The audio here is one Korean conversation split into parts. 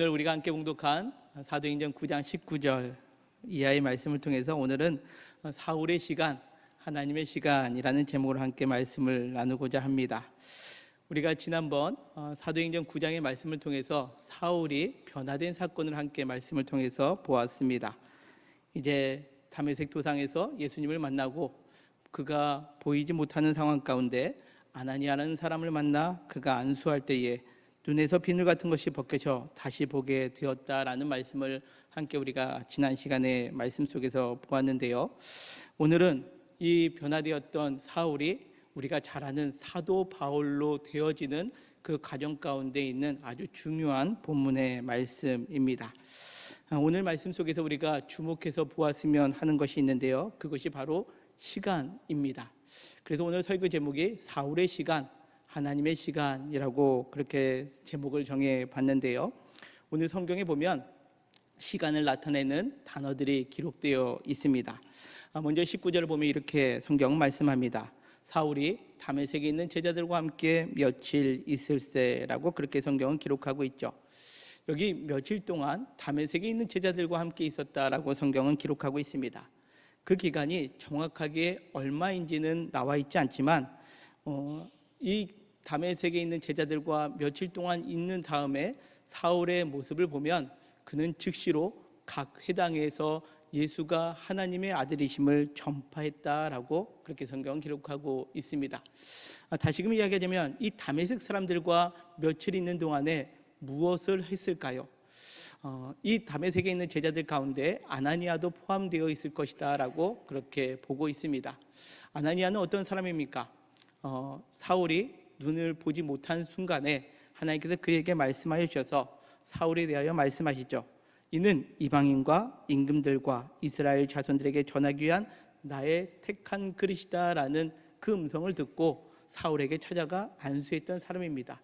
오늘 우리가 함께 공독한 사도행전 9장 19절 이하의 말씀을 통해서 오늘은 사울의 시간, 하나님의 시간이라는 제목으로 함께 말씀을 나누고자 합니다. 우리가 지난번 사도행전 9장의 말씀을 통해서 사울이 변화된 사건을 함께 말씀을 통해서 보았습니다. 이제 다메섹 도상에서 예수님을 만나고 그가 보이지 못하는 상황 가운데 아나니아라는 사람을 만나 그가 안수할 때에 눈에서 비늘 같은 것이 벗겨져 다시 보게 되었다라는 말씀을 함께 우리가 지난 시간에 말씀 속에서 보았는데요. 오늘은 이 변화되었던 사울이 우리가 잘 아는 사도 바울로 되어지는 그 과정 가운데 있는 아주 중요한 본문의 말씀입니다. 오늘 말씀 속에서 우리가 주목해서 보았으면 하는 것이 있는데요. 그것이 바로 시간입니다. 그래서 오늘 설교 제목이 사울의 시간, 하나님의 시간이라고 그렇게 제목을 정해 봤는데요. 오늘 성경에 보면 시간을 나타내는 단어들이 기록되어 있습니다. 먼저 19절을 보면 이렇게 성경 말씀합니다. 사울이 다메섹에 있는 제자들과 함께 며칠 있을세라고 그렇게 성경은 기록하고 있죠. 여기 며칠 동안 다메섹에 있는 제자들과 함께 있었다라고 성경은 기록하고 있습니다. 그 기간이 정확하게 얼마인지는 나와 있지 않지만 이 다메섹에 있는 제자들과 며칠 동안 있는 다음에 사울의 모습을 보면 그는 즉시로 각 회당에서 예수가 하나님의 아들이심을 전파했다라고 그렇게 성경은 기록하고 있습니다. 다시금 이야기하자면 이 다메섹 사람들과 며칠 있는 동안에 무엇을 했을까요? 이 다메섹에 있는 제자들 가운데 아나니아도 포함되어 있을 것이다 라고 그렇게 보고 있습니다. 아나니아는 어떤 사람입니까? 사울이 눈을 보지 못한 순간에 하나님께서 그에게 말씀하여 주셔서 사울에 대하여 말씀하시죠. 이는 이방인과 임금들과 이스라엘 자손들에게 전하기 위한 나의 택한 그릇이다 라는 그 음성을 듣고 사울에게 찾아가 안수했던 사람입니다.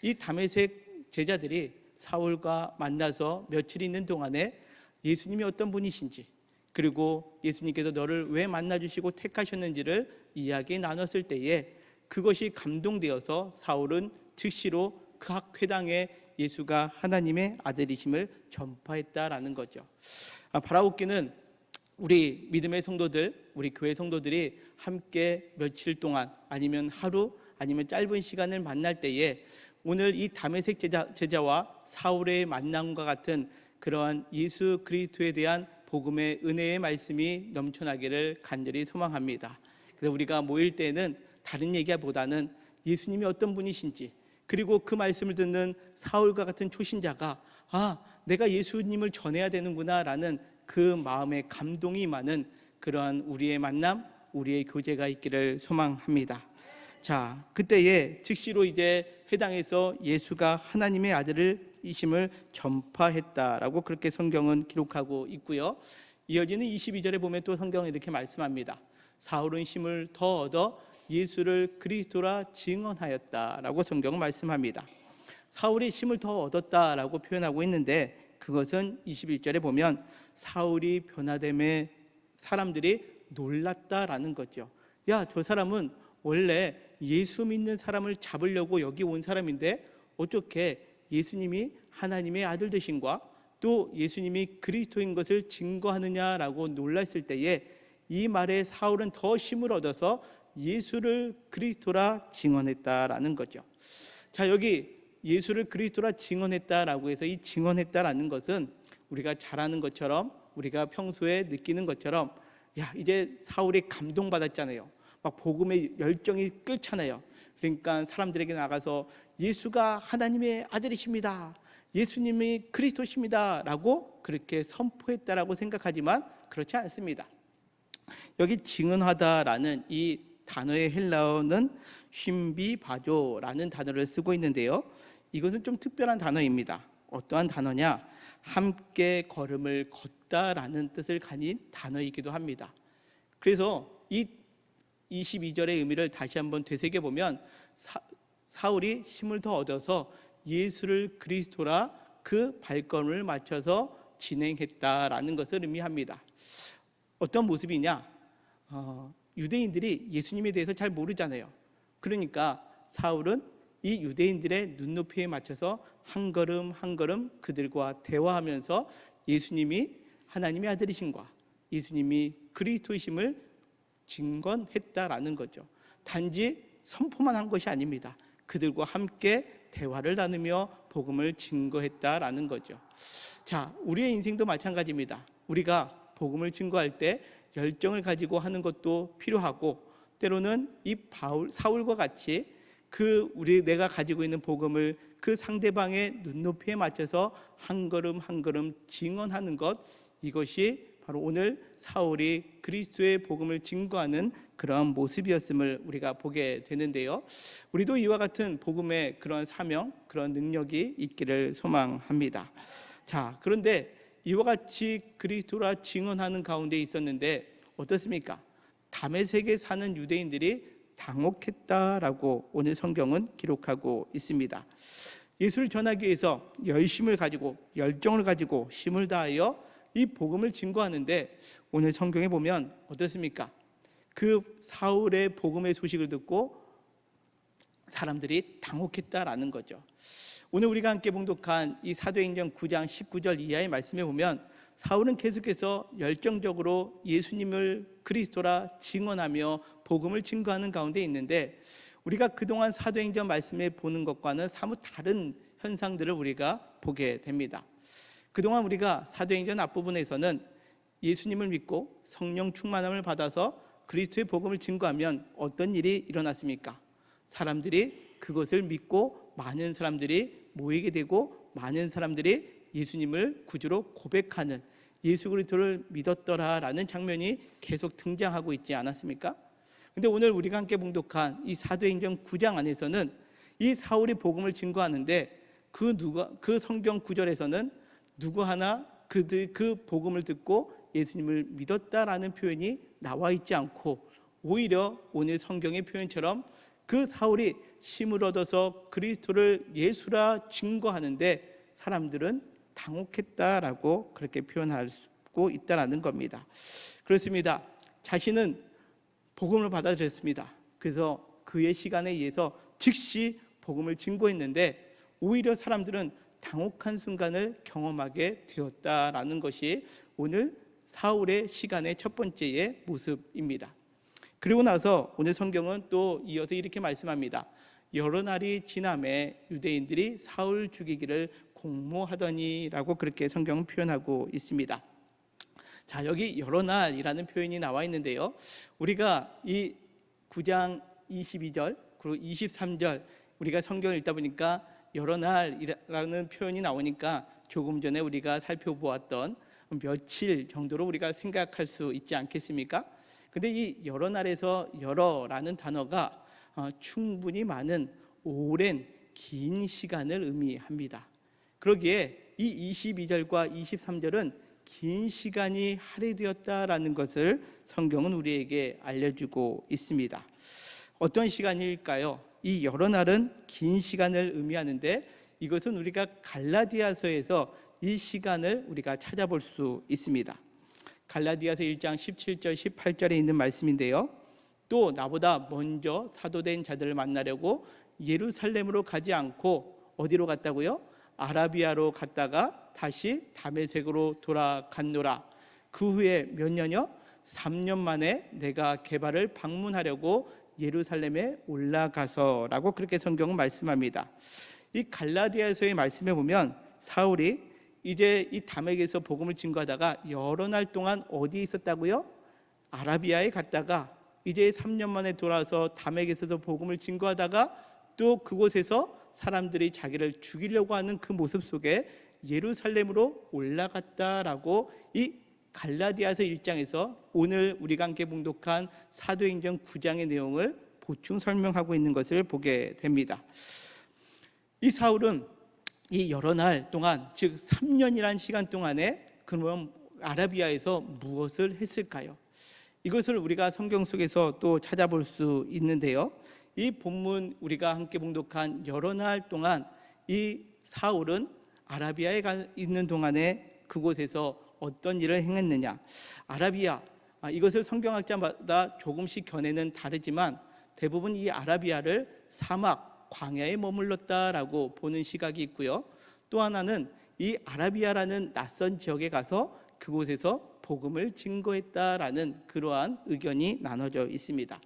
이 다메섹 제자들이 사울과 만나서 며칠 있는 동안에 예수님이 어떤 분이신지, 그리고 예수님께서 너를 왜 만나주시고 택하셨는지를 이야기 나눴을 때에 그것이 감동되어서 사울은 즉시로 각 회당에 예수가 하나님의 아들이심을 전파했다라는 거죠. 바라 웃기는 우리 믿음의 성도들, 우리 교회 성도들이 함께 며칠 동안 아니면 하루 아니면 짧은 시간을 만날 때에 오늘 이 다메섹 제자와 사울의 만남과 같은 그러한 예수 그리스도에 대한 복음의 은혜의 말씀이 넘쳐나기를 간절히 소망합니다. 그래서 우리가 모일 때는 다른 얘기보다는 예수님이 어떤 분이신지, 그리고 그 말씀을 듣는 사울과 같은 초신자가 내가 예수님을 전해야 되는구나 라는 그 마음의 감동이 많은 그러한 우리의 만남, 우리의 교제가 있기를 소망합니다. 자, 그때에 즉시로 이제 회당에서 예수가 하나님의 아들이심을 전파했다라고 그렇게 성경은 기록하고 있고요. 이어지는 22절에 보면 또 성경은 이렇게 말씀합니다. 사울은 힘을 더 얻어 예수를 그리스도라 증언하였다라고 성경은 말씀합니다. 사울이 힘을 더 얻었다라고 표현하고 있는데 그것은 21절에 보면 사울이 변화됨에 사람들이 놀랐다라는 거죠. 야, 저 사람은 원래 예수 믿는 사람을 잡으려고 여기 온 사람인데 어떻게 예수님이 하나님의 아들 되신과 또 예수님이 그리스도인 것을 증거하느냐라고 놀랐을 때에 이 말에 사울은 더 힘을 얻어서 예수를 그리스도라 증언했다라는 거죠. 자, 여기 예수를 그리스도라 증언했다라고 해서 이 증언했다라는 것은 우리가 잘 아는 것처럼, 우리가 평소에 느끼는 것처럼, 야, 이제 사울이 감동받았잖아요. 막 복음의 열정이 끓잖아요. 그러니까 사람들에게 나가서 예수가 하나님의 아들이십니다, 예수님이 그리스도십니다 라고 그렇게 선포했다라고 생각하지만 그렇지 않습니다. 여기 증언하다라는 이 단어의 헬라어는 쉼비바조라는 단어를 쓰고 있는데요. 이것은 좀 특별한 단어입니다. 어떠한 단어냐? 함께 걸음을 걷다라는 뜻을 가진 단어이기도 합니다. 그래서 이 22절의 의미를 다시 한번 되새겨보면 사울이 힘을 더 얻어서 예수를 그리스도라 그 발걸음을 맞춰서 진행했다라는 것을 의미합니다. 어떤 모습이냐? 유대인들이 예수님에 대해서 잘 모르잖아요. 그러니까 사울은 이 유대인들의 눈높이에 맞춰서 한 걸음 한 걸음 그들과 대화하면서 예수님이 하나님의 아들이신과 예수님이 그리스도이심을 증언했다라는 거죠. 단지 선포만 한 것이 아닙니다. 그들과 함께 대화를 나누며 복음을 증거했다라는 거죠. 자, 우리의 인생도 마찬가지입니다. 우리가 복음을 증거할 때 열정을 가지고 하는 것도 필요하고, 때로는 이 사울과 같이 내가 가지고 있는 복음을 그 상대방의 눈높이에 맞춰서 한 걸음 한 걸음 증언하는 것, 이것이 바로 오늘 사울이 그리스도의 복음을 증거하는 그런 모습이었음을 우리가 보게 되는데요. 우리도 이와 같은 복음의 그런 사명, 그런 능력이 있기를 소망합니다. 자, 그런데 이와 같이 그리스도라 증언하는 가운데 있었는데 어떻습니까? 다메섹에 사는 유대인들이 당혹했다라고 오늘 성경은 기록하고 있습니다. 예수를 전하기 위해서 열심을 가지고 열정을 가지고 힘을 다하여 이 복음을 증거하는데 오늘 성경에 보면 어떻습니까? 그 사울의 복음의 소식을 듣고 사람들이 당혹했다라는 거죠. 오늘 우리가 함께 봉독한 이 사도행전 9장 19절 이하의 말씀에 보면 사울은 계속해서 열정적으로 예수님을 그리스도라 증언하며 복음을 증거하는 가운데 있는데, 우리가 그동안 사도행전 말씀에 보는 것과는 사뭇 다른 현상들을 우리가 보게 됩니다. 그동안 우리가 사도행전 앞부분에서는 예수님을 믿고 성령 충만함을 받아서 그리스도의 복음을 증거하면 어떤 일이 일어났습니까? 사람들이 그것을 믿고 많은 사람들이 모이게 되고 많은 사람들이 예수님을 구주로 고백하는, 예수 그리스도를 믿었더라라는 장면이 계속 등장하고 있지 않았습니까? 근데 오늘 우리가 함께 봉독한 이 사도행전 9장 안에서는 이 사울이 복음을 증거하는데 그 성경 구절에서는 누구 하나 그 복음을 듣고 예수님을 믿었다라는 표현이 나와 있지 않고, 오히려 오늘 성경의 표현처럼 그 사울이 힘을 얻어서 그리스도를 예수라 증거하는데 사람들은 당혹했다라고 그렇게 표현하고 있다라는 겁니다. 그렇습니다. 자신은 복음을 받아들였습니다. 그래서 그의 시간에 의해서 즉시 복음을 증거했는데 오히려 사람들은 당혹한 순간을 경험하게 되었다라는 것이 오늘 사울의 시간의 첫 번째의 모습입니다. 그리고 나서 오늘 성경은 또 이어서 이렇게 말씀합니다. 여러 날이 지남에 유대인들이 사울 죽이기를 공모하더니라고 그렇게 성경은 표현하고 있습니다. 자, 여기 여러 날이라는 표현이 나와 있는데요, 우리가 이 9장 22절 그리고 23절 우리가 성경을 읽다 보니까 여러 날이라는 표현이 나오니까 조금 전에 우리가 살펴보았던 며칠 정도로 우리가 생각할 수 있지 않겠습니까? 근데 이 여러 날에서 여러라는 단어가 충분히 많은 오랜 긴 시간을 의미합니다. 그러기에 이 22절과 23절은 긴 시간이 할애되었다라는 것을 성경은 우리에게 알려주고 있습니다. 어떤 시간일까요? 이 여러 날은 긴 시간을 의미하는데 이것은 우리가 갈라디아서에서 이 시간을 우리가 찾아볼 수 있습니다. 갈라디아서 1장 17절 18절에 있는 말씀인데요, 또 나보다 먼저 사도된 자들을 만나려고 예루살렘으로 가지 않고 어디로 갔다고요? 아라비아로 갔다가 다시 다메섹으로 돌아갔노라. 그 후에 몇 년이요? 3년 만에 내가 게바를 방문하려고 예루살렘에 올라가서라고 그렇게 성경은 말씀합니다. 이 갈라디아서의 말씀에 보면 사울이 이제 이 다메섹에서 복음을 증거하다가 여러 날 동안 어디에 있었다고요? 아라비아에 갔다가 이제 3년 만에 돌아와서 다메섹에서 복음을 증거하다가 또 그곳에서 사람들이 자기를 죽이려고 하는 그 모습 속에 예루살렘으로 올라갔다라고 이 갈라디아서 1장에서 오늘 우리가 함께 봉독한 사도행전 9장의 내용을 보충 설명하고 있는 것을 보게 됩니다. 이 사울은 이 여러 날 동안, 즉 3년이라는 시간 동안에 그러면 아라비아에서 무엇을 했을까요? 이것을 우리가 성경 속에서 또 찾아볼 수 있는데요, 이 본문 우리가 함께 봉독한 여러 날 동안 이 사울은 아라비아에 있는 동안에 그곳에서 어떤 일을 행했느냐. 아라비아, 이것을 성경학자마다 조금씩 견해는 다르지만 대부분 이 아라비아를 사막, 광야에 머물렀다라고 보는 시각이 있고요. 또 하나는 이 아라비아라는 낯선 지역에 가서 그곳에서 복음을 증거했다라는 그러한 의견이 나눠져 있습니다.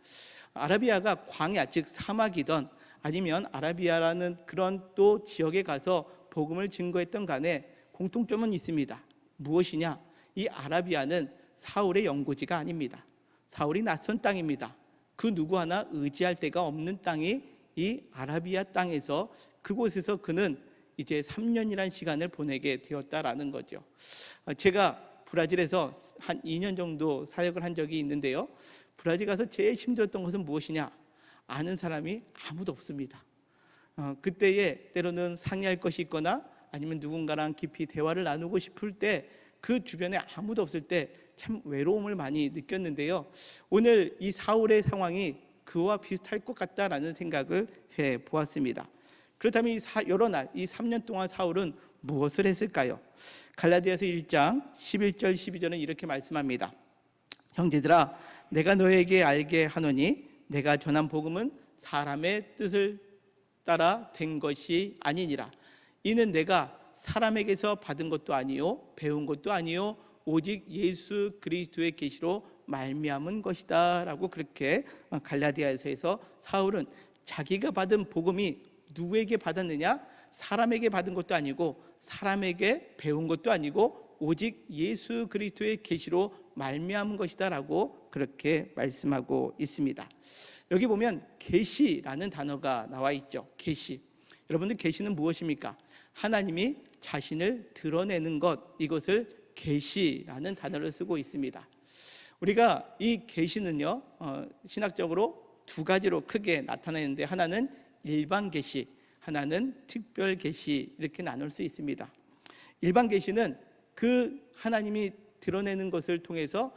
아라비아가 광야 즉 사막이던 아니면 아라비아라는 그런 또 지역에 가서 복음을 증거했던 간에 공통점은 있습니다. 무엇이냐? 이 아라비아는 사울의 영고지가 아닙니다. 사울이 낯선 땅입니다. 그 누구 하나 의지할 데가 없는 땅이 이 아라비아 땅에서 그곳에서 그는 이제 3년이라는 시간을 보내게 되었다라는 거죠. 제가 브라질에서 한 2년 정도 사역을 한 적이 있는데요. 브라질 가서 제일 힘들었던 것은 무엇이냐? 아는 사람이 아무도 없습니다. 그때에 때로는 상의할 것이 있거나 아니면 누군가랑 깊이 대화를 나누고 싶을 때 그 주변에 아무도 없을 때 참 외로움을 많이 느꼈는데요. 오늘 이 사울의 상황이 그와 비슷할 것 같다라는 생각을 해 보았습니다. 그렇다면 여러 날 이 3년 동안 사울은 무엇을 했을까요? 갈라디아서 1장 11절 12절은 이렇게 말씀합니다. 형제들아 내가 너에게 알게 하노니 내가 전한 복음은 사람의 뜻을 따라 된 것이 아니니라. 이는 내가 사람에게서 받은 것도 아니요 배운 것도 아니요 오직 예수 그리스도의 계시로 말미암은 것이다 라고 그렇게 갈라디아서에서 사울은 자기가 받은 복음이 누구에게 받았느냐? 사람에게 받은 것도 아니고 사람에게 배운 것도 아니고 오직 예수 그리스도의 계시로 말미암은 것이다 라고 그렇게 말씀하고 있습니다. 여기 보면 계시라는 단어가 나와 있죠. 계시. 여러분들 계시는 무엇입니까? 하나님이 자신을 드러내는 것, 이것을 계시라는 단어를 쓰고 있습니다. 우리가 이 계시는요 신학적으로 두 가지로 크게 나타내는데 하나는 일반 계시, 하나는 특별 계시 이렇게 나눌 수 있습니다. 일반 계시는 그 하나님이 드러내는 것을 통해서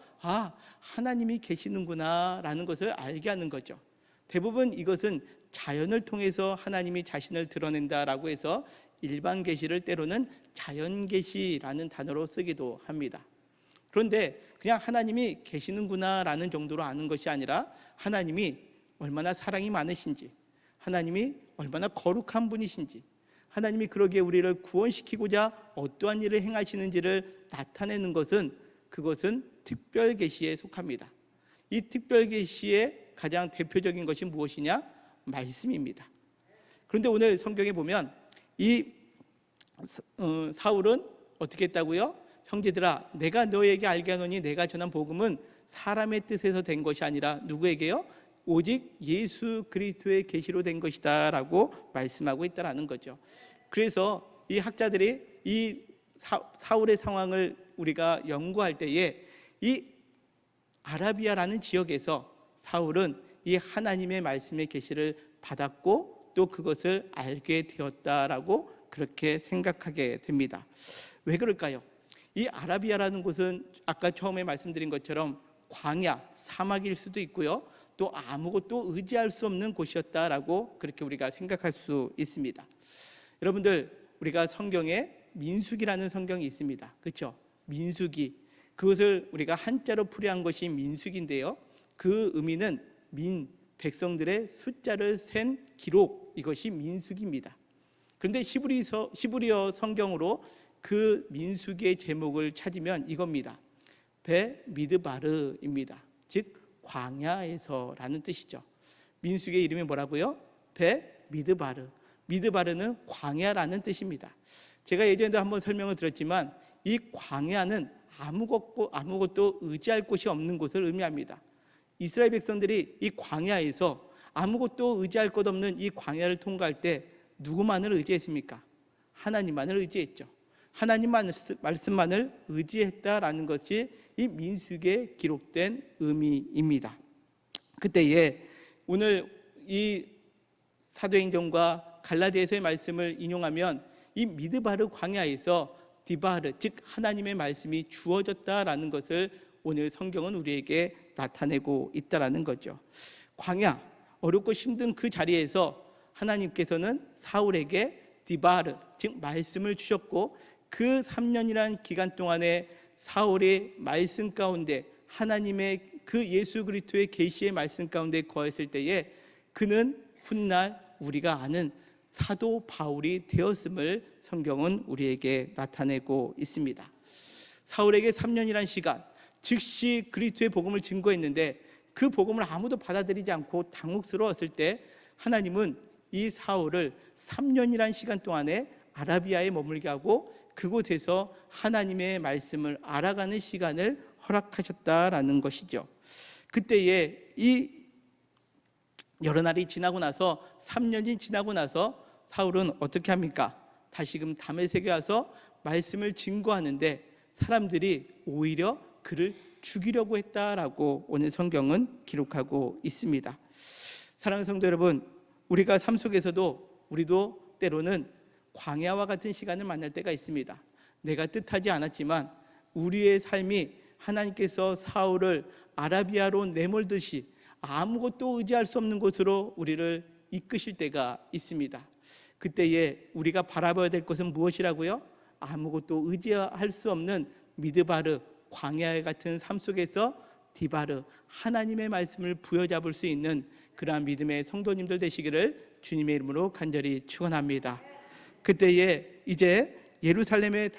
하나님이 계시는구나 라는 것을 알게 하는 거죠. 대부분 이것은 자연을 통해서 하나님이 자신을 드러낸다라고 해서 일반 계시를 때로는 자연 계시라는 단어로 쓰기도 합니다. 그런데 그냥 하나님이 계시는구나 라는 정도로 아는 것이 아니라 하나님이 얼마나 사랑이 많으신지, 하나님이 얼마나 거룩한 분이신지, 하나님이 그러기에 우리를 구원시키고자 어떠한 일을 행하시는지를 나타내는 것은 그것은 특별 계시에 속합니다. 이 특별 계시의 가장 대표적인 것이 무엇이냐? 말씀입니다. 그런데 오늘 성경에 보면 이 사울은 어떻게 했다고요? 형제들아 내가 너에게 알게 하노니 내가 전한 복음은 사람의 뜻에서 된 것이 아니라 누구에게요? 오직 예수 그리스도의 계시로 된 것이다 라고 말씀하고 있다는 거죠. 그래서 이 학자들이 이 사울의 상황을 우리가 연구할 때에 이 아라비아라는 지역에서 사울은 이 하나님의 말씀의 계시를 받았고 또 그것을 알게 되었다라고 그렇게 생각하게 됩니다. 왜 그럴까요? 이 아라비아라는 곳은 아까 처음에 말씀드린 것처럼 광야, 사막일 수도 있고요. 또 아무것도 의지할 수 없는 곳이었다라고 그렇게 우리가 생각할 수 있습니다. 여러분들 우리가 성경에 민수기라는 성경이 있습니다. 그렇죠? 민수기. 그것을 우리가 한자로 풀이한 것이 민수기인데요. 그 의미는 백성들의 숫자를 센 기록, 이것이 민수기입니다. 그런데 히브리어 성경으로 그 민수기의 제목을 찾으면 이겁니다. 베미드바르입니다. 즉 광야에서라는 뜻이죠. 민수기의 이름이 뭐라고요? 베미드바르. 미드바르는 광야라는 뜻입니다. 제가 예전에도 한번 설명을 드렸지만 이 광야는 아무것도 의지할 곳이 없는 곳을 의미합니다. 이스라엘 백성들이 이 광야에서 아무것도 의지할 것 없는 이 광야를 통과할 때 누구만을 의지했습니까? 하나님만을 의지했죠. 하나님 말씀만을 의지했다라는 것이 이 민수기에 기록된 의미입니다. 그때에 오늘 이 사도행전과 갈라디아서의 말씀을 인용하면 이 미드바르 광야에서 디바르 즉 하나님의 말씀이 주어졌다라는 것을 오늘 성경은 우리에게 나타내고 있다라는 거죠. 광야, 어렵고 힘든 그 자리에서 하나님께서는 사울에게 디바르 즉 말씀을 주셨고 그 3년이라는 기간 동안에 사울의 말씀 가운데 하나님의 그 예수 그리스도의 계시의 말씀 가운데 거했을 때에 그는 훗날 우리가 아는 사도 바울이 되었음을 성경은 우리에게 나타내고 있습니다. 사울에게 3년이란 시간, 즉시 그리스도의 복음을 증거했는데 그 복음을 아무도 받아들이지 않고 당혹스러웠을 때 하나님은 이 사울을 3년이란 시간 동안에 아라비아에 머물게 하고 그곳에서 하나님의 말씀을 알아가는 시간을 허락하셨다라는 것이죠. 그때에 이 여러 날이 지나고 나서 3년이 지나고 나서 사울은 어떻게 합니까? 다시금 다메섹에 와서 말씀을 증거하는데 사람들이 오히려 그를 죽이려고 했다라고 오늘 성경은 기록하고 있습니다. 사랑하는 성도 여러분, 우리가 삶 속에서도 우리도 때로는 광야와 같은 시간을 만날 때가 있습니다. 내가 뜻하지 않았지만 우리의 삶이 하나님께서 사울을 아라비아로 내몰듯이 아무것도 의지할 수 없는 곳으로 우리를 이끄실 때가 있습니다. 그때에 우리가 바라봐야 될 것은 무엇이라고요? 아무것도 의지할 수 없는 미드바르, 광야 같은 삶 속에서 디바르, 하나님의 말씀을 부여잡을 수 있는 그러한 믿음의 성도님들 되시기를 주님의 이름으로 간절히 축원합니다. 그때에 이제 예루살렘에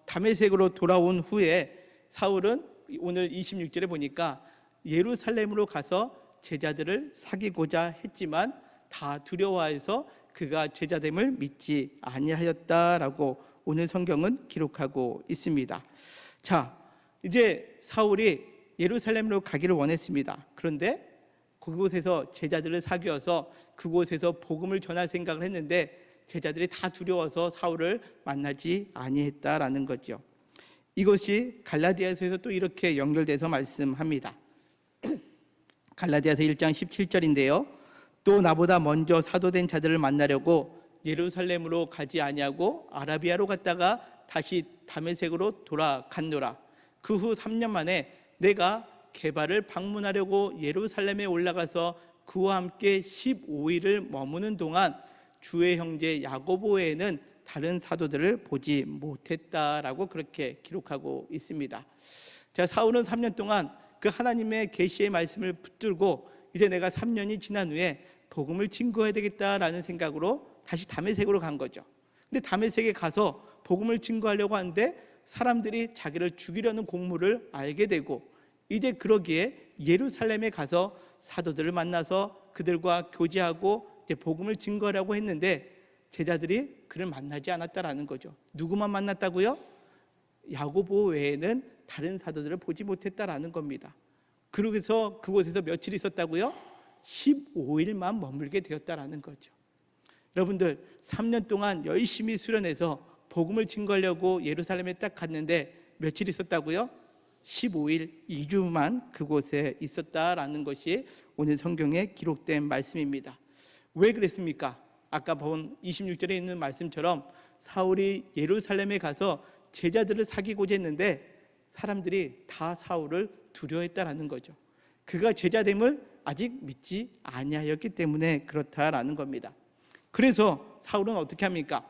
다메섹으로 돌아온 후에 사울은 오늘 26절에 보니까 예루살렘으로 가서 제자들을 사귀고자 했지만 다 두려워해서 그가 제자됨을 믿지 아니하였다라고 오늘 성경은 기록하고 있습니다. 자, 이제 사울이 예루살렘으로 가기를 원했습니다. 그런데 그곳에서 제자들을 사귀어서 그곳에서 복음을 전할 생각을 했는데 제자들이 다 두려워서 사울을 만나지 아니했다라는 거죠. 이것이 갈라디아서에서 또 이렇게 연결돼서 말씀합니다. 갈라디아서 1장 17절인데요. 또 나보다 먼저 사도된 자들을 만나려고 예루살렘으로 가지 아니하고 아라비아로 갔다가 다시 다메섹으로 돌아갔노라. 그 후 3년 만에 내가 게바를 방문하려고 예루살렘에 올라가서 그와 함께 15일을 머무는 동안 주의 형제 야고보 외에는 다른 사도들을 보지 못했다라고 그렇게 기록하고 있습니다. 자, 사울은 3년 동안 그 하나님의 계시의 말씀을 붙들고 이제 내가 3년이 지난 후에 복음을 증거해야 되겠다라는 생각으로 다시 다메섹으로 간 거죠. 근데 다메섹에 가서 복음을 증거하려고 하는데 사람들이 자기를 죽이려는 공모를 알게 되고 이제 그러기에 예루살렘에 가서 사도들을 만나서 그들과 교제하고 이제 복음을 증거하려고 했는데 제자들이 그를 만나지 않았다라는 거죠. 누구만 만났다고요? 야고보 외에는 다른 사도들을 보지 못했다라는 겁니다. 그러고서 그곳에서 며칠 있었다고요? 15일만 머물게 되었다라는 거죠. 여러분들 3년 동안 열심히 수련해서 복음을 증거하려고 예루살렘에 딱 갔는데 며칠 있었다고요? 15일, 2주만 그곳에 있었다라는 것이 오늘 성경에 기록된 말씀입니다. 왜 그랬습니까? 아까 본 26절에 있는 말씀처럼 사울이 예루살렘에 가서 제자들을 사귀고자 했는데 사람들이 다 사울을 두려워했다라는 거죠. 그가 제자됨을 아직 믿지 아니하였기 때문에 그렇다라는 겁니다. 그래서 사울은 어떻게 합니까?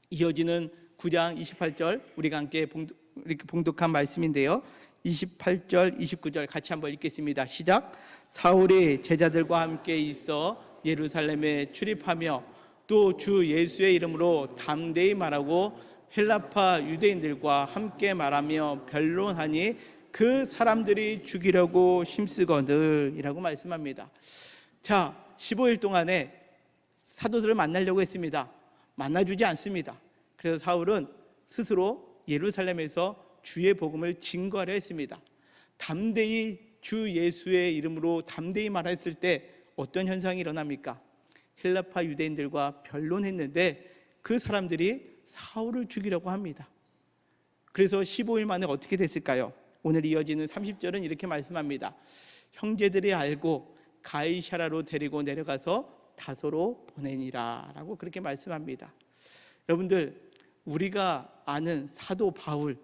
이어지는 9장 28절 우리가 함께 이렇게 봉독한 말씀인데요. 28절, 29절 같이 한번 읽겠습니다. 시작. 사울이 제자들과 함께 있어 예루살렘에 출입하며 또 주 예수의 이름으로 담대히 말하고 헬라파 유대인들과 함께 말하며 변론하니 그 사람들이 죽이려고 힘쓰거늘 이라고 말씀합니다. 자, 15일 동안에 사도들을 만나려고 했습니다. 만나주지 않습니다. 그래서 사울은 스스로 예루살렘에서 주의 복음을 증거하려 했습니다. 담대히 주 예수의 이름으로 담대히 말했을 때 어떤 현상이 일어납니까? 헬라파 유대인들과 변론했는데 그 사람들이 사울을 죽이려고 합니다. 그래서 15일 만에 어떻게 됐을까요? 오늘 이어지는 30절은 이렇게 말씀합니다. 형제들이 알고 가이사라로 데리고 내려가서 다소로 보내니라 라고 그렇게 말씀합니다. 여러분들 우리가 아는 사도 바울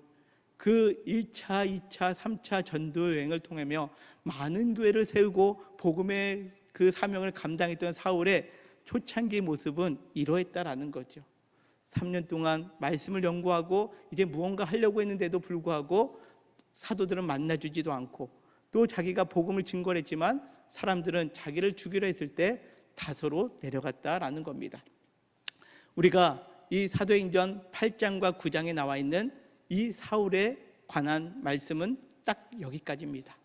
그 1차, 2차, 3차 전도 여행을 통하며 많은 교회를 세우고 복음의 그 사명을 감당했던 사울의 초창기의 모습은 이러했다라는 거죠. 3년 동안 말씀을 연구하고 이제 무언가 하려고 했는데도 불구하고 사도들은 만나주지도 않고 또 자기가 복음을 증거했지만 사람들은 자기를 죽이려 했을 때 다소로 내려갔다라는 겁니다. 우리가 이 사도행전 8장과 9장에 나와 있는 이 사울에 관한 말씀은 딱 여기까지입니다.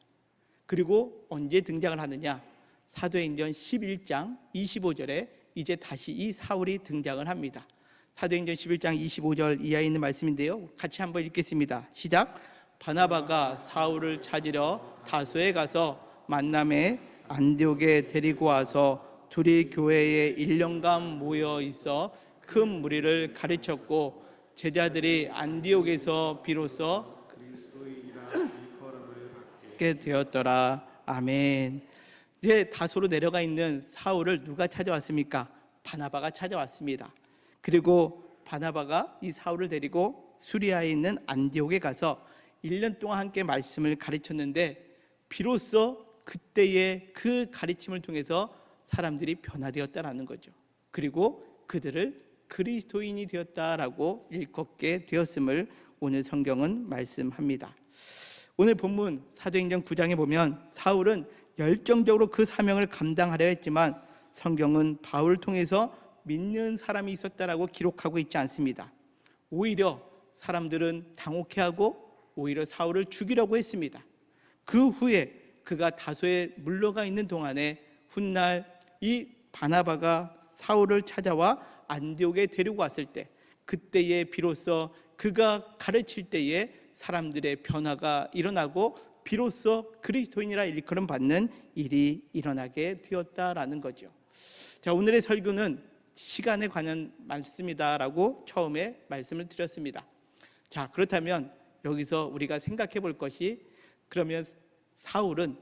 그리고 언제 등장을 하느냐? 사도행전 11장 25절에 이제 다시 이 사울이 등장을 합니다. 사도행전 11장 25절 이하에 있는 말씀인데요, 같이 한번 읽겠습니다. 시작. 바나바가 사울을 찾으려 다소에 가서 만남에 안디옥에 데리고 와서 둘이 교회에 1년간 모여 있어 큰 무리를 가르쳤고, 제자들이 안디옥에서 비로소 게 되었더라. 아멘. 이제 다소로 내려가 있는 사울을 누가 찾아왔습니까? 바나바가 찾아왔습니다. 그리고 바나바가 이 사울을 데리고 수리아에 있는 안디옥에 가서 1년 동안 함께 말씀을 가르쳤는데, 비로소 그때의 그 가르침을 통해서 사람들이 변화되었다라는 거죠. 그리고 그들을 그리스도인이 되었다라고 일컫게 되었음을 오늘 성경은 말씀합니다. 오늘 본문 사도행전 9장에 보면 사울은 열정적으로 그 사명을 감당하려 했지만 성경은 바울을 통해서 믿는 사람이 있었다라고 기록하고 있지 않습니다. 오히려 사람들은 당혹해하고 오히려 사울을 죽이려고 했습니다. 그 후에 그가 다소에 물러가 있는 동안에 훗날 이 바나바가 사울을 찾아와 안디옥에 데리고 왔을 때, 그때에 비로소 그가 가르칠 때에 사람들의 변화가 일어나고 비로소 그리스도인이라 일컬음 받는 일이 일어나게 되었다라는 거죠. 자, 오늘의 설교는 시간에 관한 말씀이다라고 처음에 말씀을 드렸습니다. 자, 그렇다면 여기서 우리가 생각해 볼 것이, 그러면 사울은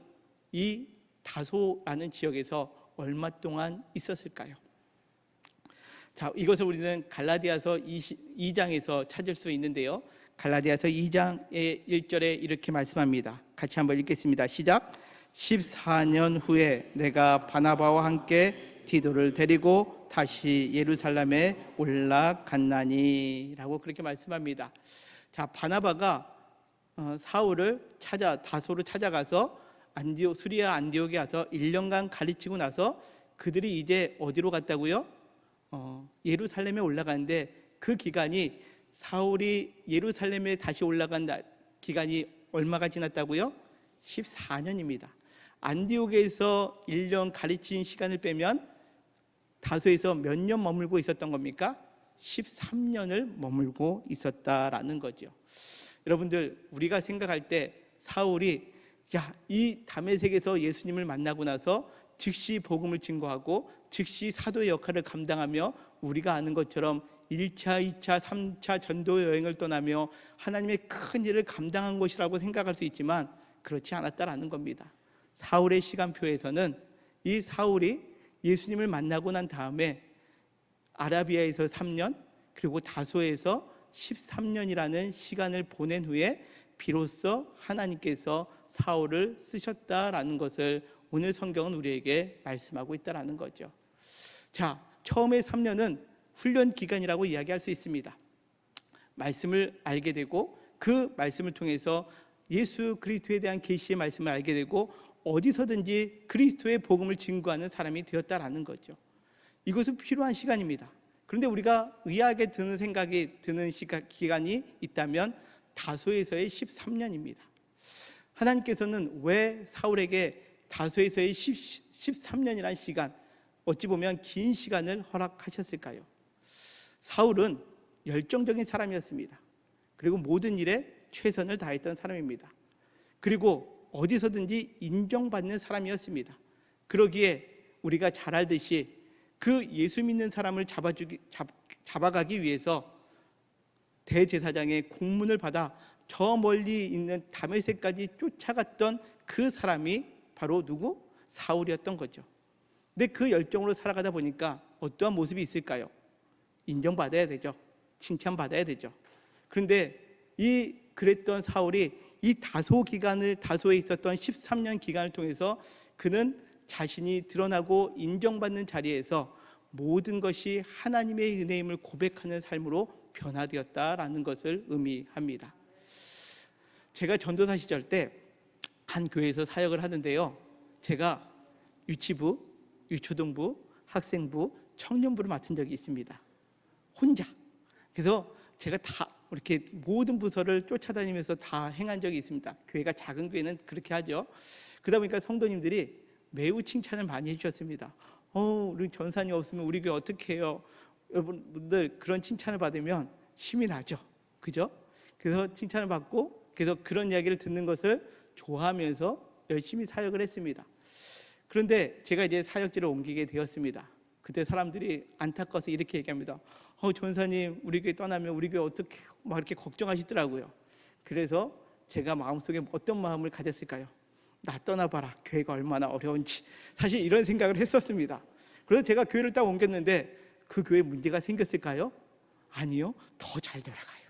이 다소라는 지역에서 얼마 동안 있었을까요? 자, 이것을 우리는 갈라디아서 2장에서 찾을 수 있는데요, 갈라디아서 2장의 1절에 이렇게 말씀합니다. 같이 한번 읽겠습니다. 시작. 14년 후에 내가 바나바와 함께 디도를 데리고 다시 예루살렘에 올라갔나니 라고 그렇게 말씀합니다. 자, 바나바가 사울을 다소로 찾아가서 수리아 안디옥에 가서 1년간 가르치고 나서 그들이 이제 어디로 갔다고요? 예루살렘에 올라가는데, 그 기간이 사울이 예루살렘에 다시 올라간 기간이 얼마가 지났다고요? 14년입니다. 안디옥에서 1년 가르친 시간을 빼면 다소에서 몇 년 머물고 있었던 겁니까? 13년을 머물고 있었다라는 거죠. 여러분들, 우리가 생각할 때 사울이 이 다메섹에서 예수님을 만나고 나서 즉시 복음을 증거하고 즉시 사도의 역할을 감당하며 우리가 아는 것처럼 1차, 2차, 3차 전도 여행을 떠나며 하나님의 큰 일을 감당한 것이라고 생각할 수 있지만 그렇지 않았다라는 겁니다. 사울의 시간표에서는 이 사울이 예수님을 만나고 난 다음에 아라비아에서 3년, 그리고 다소에서 13년이라는 시간을 보낸 후에 비로소 하나님께서 사울을 쓰셨다라는 것을 오늘 성경은 우리에게 말씀하고 있다라는 거죠. 자, 처음에 3년은 훈련 기간이라고 이야기할 수 있습니다. 말씀을 알게 되고 그 말씀을 통해서 예수 그리스도에 대한 계시의 말씀을 알게 되고 어디서든지 그리스도의 복음을 증거하는 사람이 되었다라는 거죠. 이것은 필요한 시간입니다. 그런데 우리가 의아하게 생각이 드는 기간이 있다면 다소에서의 13년입니다. 하나님께서는 왜 사울에게 다소에서의 13년이라는 시간, 어찌 보면 긴 시간을 허락하셨을까요? 사울은 열정적인 사람이었습니다. 그리고 모든 일에 최선을 다했던 사람입니다. 그리고 어디서든지 인정받는 사람이었습니다. 그러기에 우리가 잘 알듯이 그 예수 믿는 사람을 잡아가기 위해서 대제사장의 공문을 받아 저 멀리 있는 다메섹까지 쫓아갔던 그 사람이 바로 누구? 사울이었던 거죠. 근데 그 열정으로 살아가다 보니까 어떠한 모습이 있을까요? 인정받아야 되죠. 칭찬받아야 되죠. 그런데 그랬던 사울이 이 다소에 있었던 13년 기간을 통해서 그는 자신이 드러나고 인정받는 자리에서 모든 것이 하나님의 은혜임을 고백하는 삶으로 변화되었다라는 것을 의미합니다. 제가 전도사 시절 때 한 교회에서 사역을 하는데요, 제가 유치부, 유초등부, 학생부, 청년부를 맡은 적이 있습니다. 혼자. 그래서 제가 다 이렇게 모든 부서를 쫓아다니면서 다 행한 적이 있습니다. 교회가 작은 교회는 그렇게 하죠. 그러다 보니까 성도님들이 매우 칭찬을 많이 해주셨습니다. 우리 전사님 없으면 우리 교회 어떻게 해요? 여러분들 그런 칭찬을 받으면 힘이 나죠. 그죠? 그래서 칭찬을 받고 그래서 그런 이야기를 듣는 것을 좋아하면서 열심히 사역을 했습니다. 그런데 제가 이제 사역지를 옮기게 되었습니다. 그때 사람들이 안타까워서 이렇게 얘기합니다. 전사님 우리 교회 떠나면 우리 교회 어떻게 막 이렇게 걱정하시더라고요. 그래서 제가 마음속에 어떤 마음을 가졌을까요? 나 떠나봐라. 교회가 얼마나 어려운지. 사실 이런 생각을 했었습니다. 그래서 제가 교회를 딱 옮겼는데 그 교회에 문제가 생겼을까요? 아니요. 더 잘 돌아가요.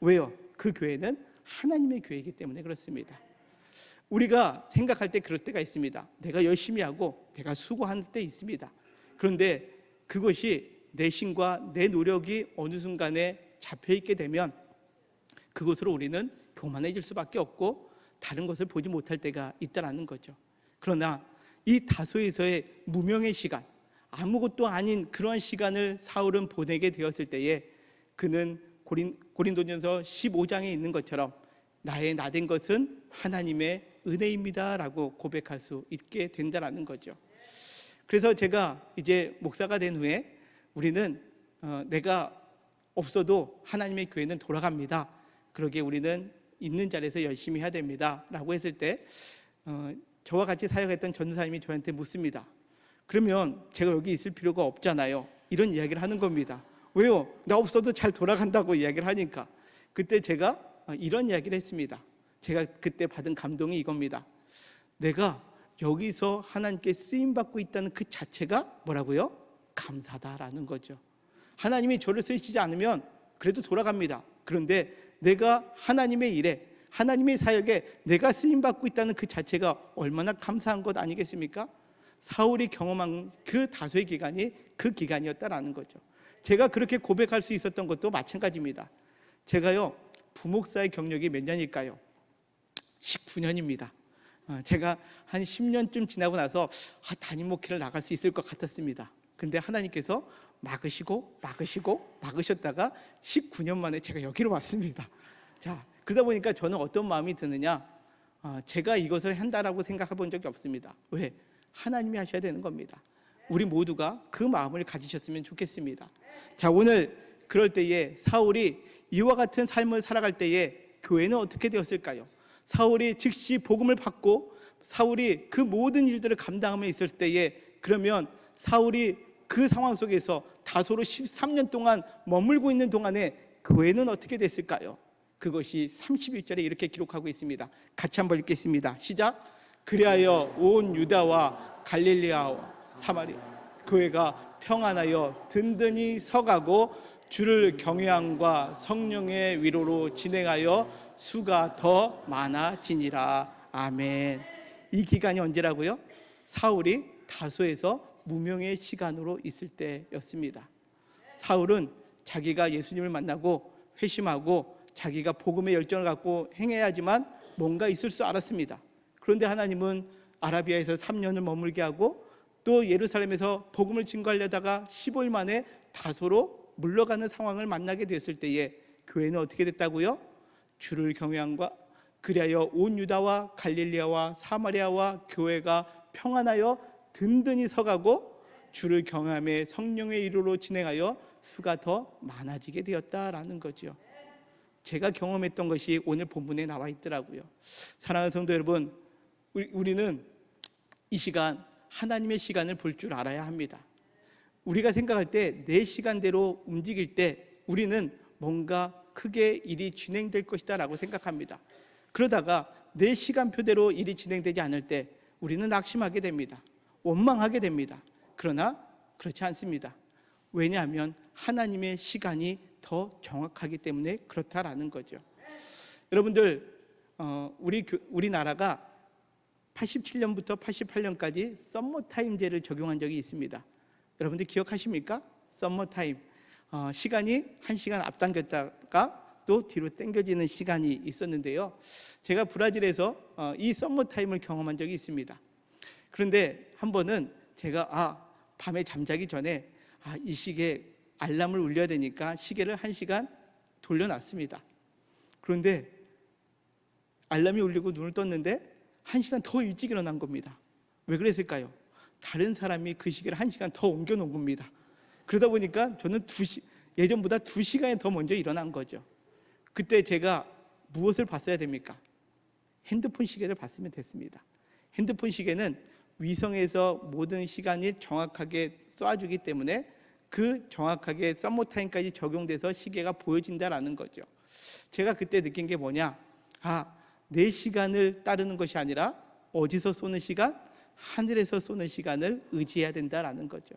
왜요? 그 교회는 하나님의 교회이기 때문에 그렇습니다. 우리가 생각할 때 그럴 때가 있습니다. 내가 열심히 하고 내가 수고하는 때 있습니다. 그런데 그것이 내 신과 내 노력이 어느 순간에 잡혀있게 되면 그것으로 우리는 교만해질 수밖에 없고 다른 것을 보지 못할 때가 있다라는 거죠. 그러나 이 다소에서의 무명의 시간, 아무것도 아닌 그러한 시간을 사울은 보내게 되었을 때에 그는 고린도전서 15장에 있는 것처럼 나의 나된 것은 하나님의 은혜입니다 라고 고백할 수 있게 된다라는 거죠. 그래서 제가 이제 목사가 된 후에 우리는 내가 없어도 하나님의 교회는 돌아갑니다. 그러기에 우리는 있는 자리에서 열심히 해야 됩니다 라고 했을 때 저와 같이 사역했던 전도사님이 저한테 묻습니다. 그러면 제가 여기 있을 필요가 없잖아요. 이런 이야기를 하는 겁니다. 왜요? 나 없어도 잘 돌아간다고 이야기를 하니까. 그때 제가 이런 이야기를 했습니다. 제가 그때 받은 감동이 이겁니다. 내가 여기서 하나님께 쓰임받고 있다는 그 자체가 뭐라고요? 감사다라는 거죠. 하나님이 저를 쓰시지 않으면 그래도 돌아갑니다. 그런데 내가 하나님의 일에, 하나님의 사역에 내가 쓰임받고 있다는 그 자체가 얼마나 감사한 것 아니겠습니까? 사울이 경험한 그 다소의 기간이 그 기간이었다라는 거죠. 제가 그렇게 고백할 수 있었던 것도 마찬가지입니다. 제가요, 부목사의 경력이 몇 년일까요? 19년입니다. 제가 한 10년쯤 지나고 나서 담임 목회를 나갈 수 있을 것 같았습니다. 근데 하나님께서 막으셨다가 19년 만에 제가 여기로 왔습니다. 자, 그러다 보니까 저는 어떤 마음이 드느냐? 제가 이것을 한다라고 생각해 본 적이 없습니다. 왜? 하나님이 하셔야 되는 겁니다. 우리 모두가 그 마음을 가지셨으면 좋겠습니다. 자, 오늘 그럴 때에 사울이 이와 같은 삶을 살아갈 때에 교회는 어떻게 되었을까요? 사울이 즉시 복음을 받고 사울이 그 모든 일들을 감당하며 있을 때에 그러면 사울이 그 상황 속에서 다소로 13년 동안 머물고 있는 동안에 교회는 어떻게 됐을까요? 그것이 31절에 이렇게 기록하고 있습니다. 같이 한번 읽겠습니다. 시작. 그리하여 온 유다와 갈릴리아와 사마리아 교회가 평안하여 든든히 서가고 주를 경외함과 성령의 위로로 진행하여 수가 더 많아지니라. 아멘. 이 기간이 언제라고요? 사울이 다소에서 무명의 시간으로 있을 때였습니다. 사울은 자기가 예수님을 만나고 회심하고 자기가 복음의 열정을 갖고 행해야지만 뭔가 있을 줄 알았습니다. 그런데 하나님은 아라비아에서 3년을 머물게 하고 또 예루살렘에서 복음을 증거하려다가 15일 만에 다소로 물러가는 상황을 만나게 됐을 때에 교회는 어떻게 됐다고요? 주를 경외함과 그리하여 온 유다와 갈릴리아와 사마리아와 교회가 평안하여 든든히 서가고 주를 경외함에 성령의 이루로 진행하여 수가 더 많아지게 되었다라는 거죠. 제가 경험했던 것이 오늘 본문에 나와 있더라고요. 사랑하는 성도 여러분, 우리는 이 시간 하나님의 시간을 볼 줄 알아야 합니다. 우리가 생각할 때 내 시간대로 움직일 때 우리는 뭔가 크게 일이 진행될 것이다 라고 생각합니다. 그러다가 내 시간표대로 일이 진행되지 않을 때 우리는 낙심하게 됩니다. 원망하게 됩니다. 그러나 그렇지 않습니다. 왜냐하면 하나님의 시간이 더 정확하기 때문에 그렇다라는 거죠. 여러분들 우리나라가 87년부터 88년까지 썸머타임제를 적용한 적이 있습니다. 여러분들 기억하십니까? 썸머타임. 시간이 1시간 앞당겼다가 또 뒤로 당겨지는 시간이 있었는데요. 제가 브라질에서 이 썸머타임을 경험한 적이 있습니다. 그런데 한 번은 제가 밤에 잠자기 전에 이 시계에 알람을 울려야 되니까 시계를 1시간 돌려놨습니다. 그런데 알람이 울리고 눈을 떴는데 1시간 더 일찍 일어난 겁니다. 왜 그랬을까요? 다른 사람이 그 시계를 1시간 더 옮겨놓은 겁니다. 그러다 보니까 저는 예전보다 2시간이 더 먼저 일어난 거죠. 그때 제가 무엇을 봤어야 됩니까? 핸드폰 시계를 봤으면 됐습니다. 핸드폰 시계는 위성에서 모든 시간이 정확하게 쏴주기 때문에 그 정확하게 썸머타임까지 적용돼서 시계가 보여진다라는 거죠. 제가 그때 느낀 게 뭐냐? 내 시간을 따르는 것이 아니라 어디서 쏘는 시간? 하늘에서 쏘는 시간을 의지해야 된다라는 거죠.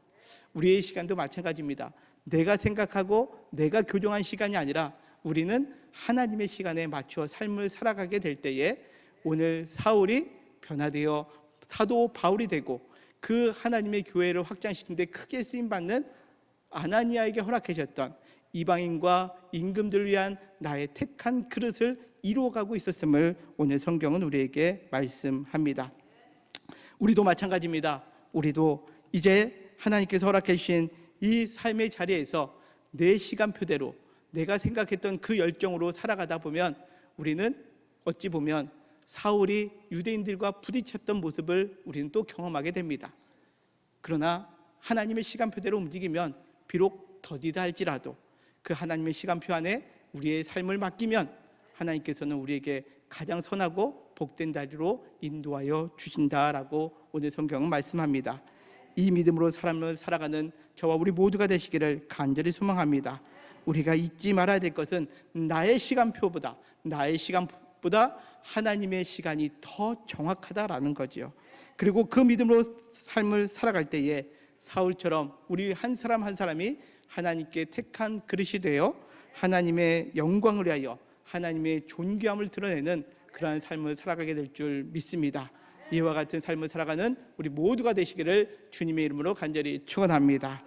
우리의 시간도 마찬가지입니다. 내가 생각하고 내가 교정한 시간이 아니라 우리는 하나님의 시간에 맞추어 삶을 살아가게 될 때에 오늘 사울이 변화되어 사도 바울이 되고 그 하나님의 교회를 확장시키는 데 크게 쓰임받는 아나니아에게 허락하셨던 이방인과 임금들을 위한 나의 택한 그릇을 이루어가고 있었음을 오늘 성경은 우리에게 말씀합니다. 우리도 마찬가지입니다. 우리도 이제 하나님께서 허락해 주신 이 삶의 자리에서 내 시간표대로 내가 생각했던 그 열정으로 살아가다 보면 우리는 어찌 보면 사울이 유대인들과 부딪혔던 모습을 우리는 또 경험하게 됩니다. 그러나 하나님의 시간표대로 움직이면 비록 더디다 할지라도 그 하나님의 시간표 안에 우리의 삶을 맡기면 하나님께서는 우리에게 가장 선하고 복된 다리로 인도하여 주신다라고 오늘 성경은 말씀합니다. 이 믿음으로 삶을 살아가는 저와 우리 모두가 되시기를 간절히 소망합니다. 우리가 잊지 말아야 될 것은 나의 시간표보다 하나님의 시간이 더 정확하다라는 거지요. 그리고 그 믿음으로 삶을 살아갈 때에 사울처럼 우리 한 사람 한 사람이 하나님께 택한 그릇이 되어 하나님의 영광을 위하여 하나님의 존귀함을 드러내는 그러한 삶을 살아가게 될 줄 믿습니다. 이와 같은 삶을 살아가는 우리 모두가 되시기를 주님의 이름으로 간절히 축원합니다.